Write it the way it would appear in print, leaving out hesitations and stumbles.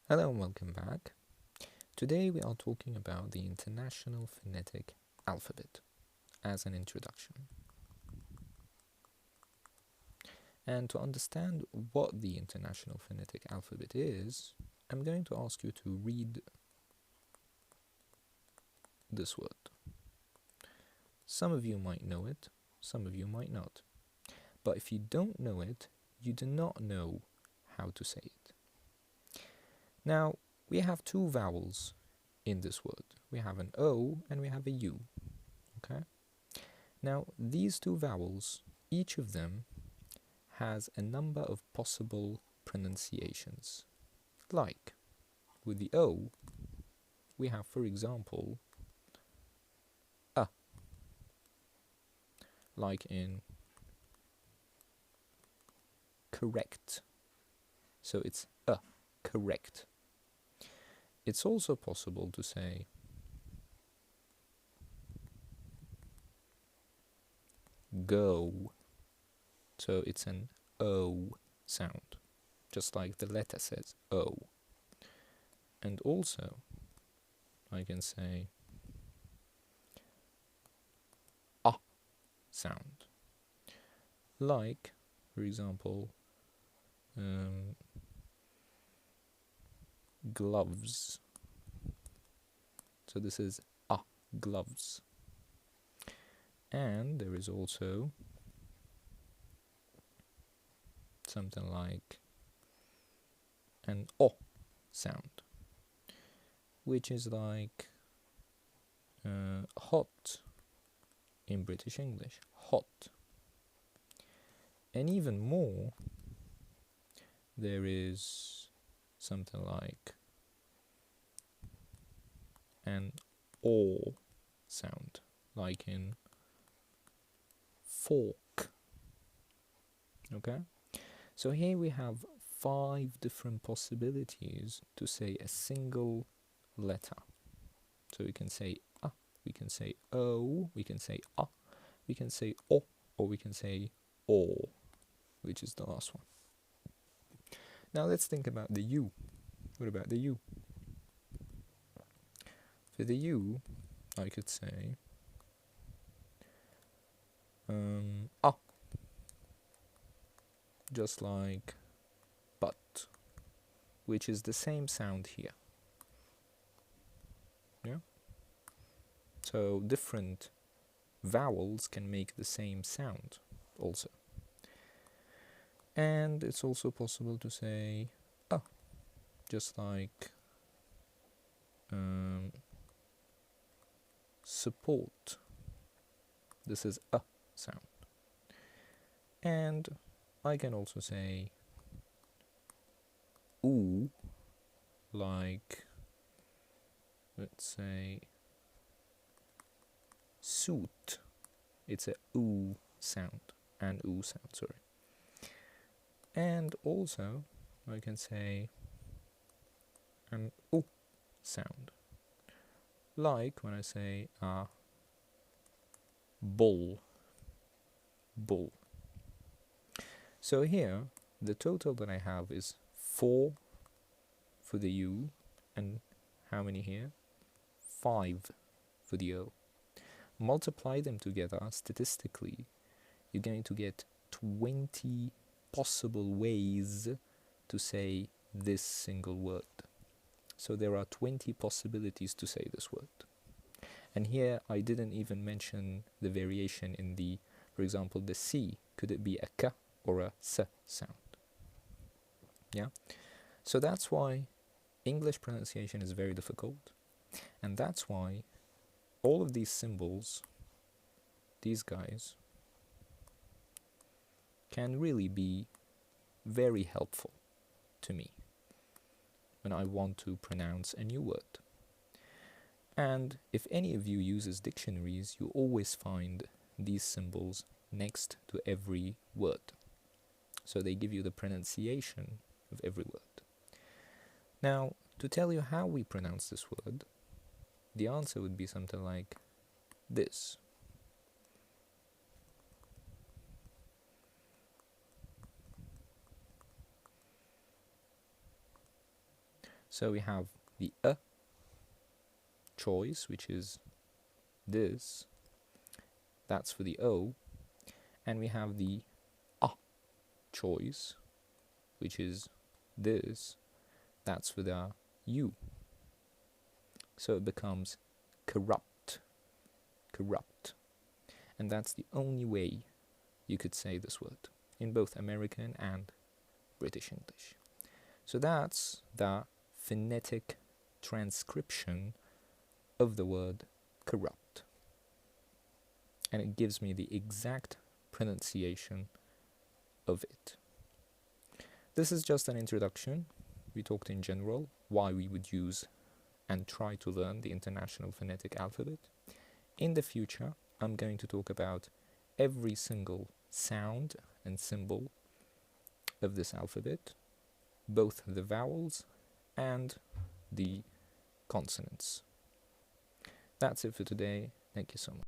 Hello and welcome back. Today we are talking about the International Phonetic Alphabet as an introduction. And to understand what the International Phonetic Alphabet is, I'm going to ask you to read this word. Some of you might know it, some of you might not. But if you don't know it, you do not know how to say it. Now, we have two vowels in this word. We have an O and we have a U. Okay? Now, these two vowels, each of them has a number of possible pronunciations. Like, with the O, we have, for example, a, like in correct. So it's a, correct. It's also possible to say go. So it's an O sound, just like the letter says O. And also, I can say a sound, like, for example, gloves. So this is a, gloves. And there is also something like an o sound, which is like hot in British English, hot. And even more, there is something like an o sound, like in fork. Okay? So here we have 5 different possibilities to say a single letter. So we can say a, we can say o, we can say a, we can say o, or we can say o, which is the last one. Now let's think about the U. What about the U? For the U, I could say a, just like but, which is the same sound here. Yeah? So different vowels can make the same sound also. And it's also possible to say a, just like support. This is a sound. And I can also say oo, like, let's say, suit. It's a oo sound, an oo sound, sorry. And also, I can say an o sound, like when I say bull, bull. So here, the total that I have is 4 for the U, and how many here? 5 for the O. Multiply them together statistically, you're going to get 20 possible ways to say this single word. So there are 20 possibilities to say this word. And here I didn't even mention the variation in the, for example, the C. Could it be a K or a S sound? Yeah? So that's why English pronunciation is very difficult. And that's why all of these symbols, these guys, can really be very helpful to me when I want to pronounce a new word. And if any of you uses dictionaries, you always find these symbols next to every word. So they give you the pronunciation of every word. Now, to tell you how we pronounce this word, the answer would be something like this. So we have the choice, which is this, that's for the O, and we have the choice, which is this, that's for the U. So it becomes corrupt, corrupt. And that's the only way you could say this word in both American and British English. So that's the phonetic transcription of the word corrupt. And it gives me the exact pronunciation of it. This is just an introduction. We talked in general why we would use and try to learn the International Phonetic Alphabet. In the future, I'm going to talk about every single sound and symbol of this alphabet, both the vowels and the consonants. That's it for today. Thank you so much.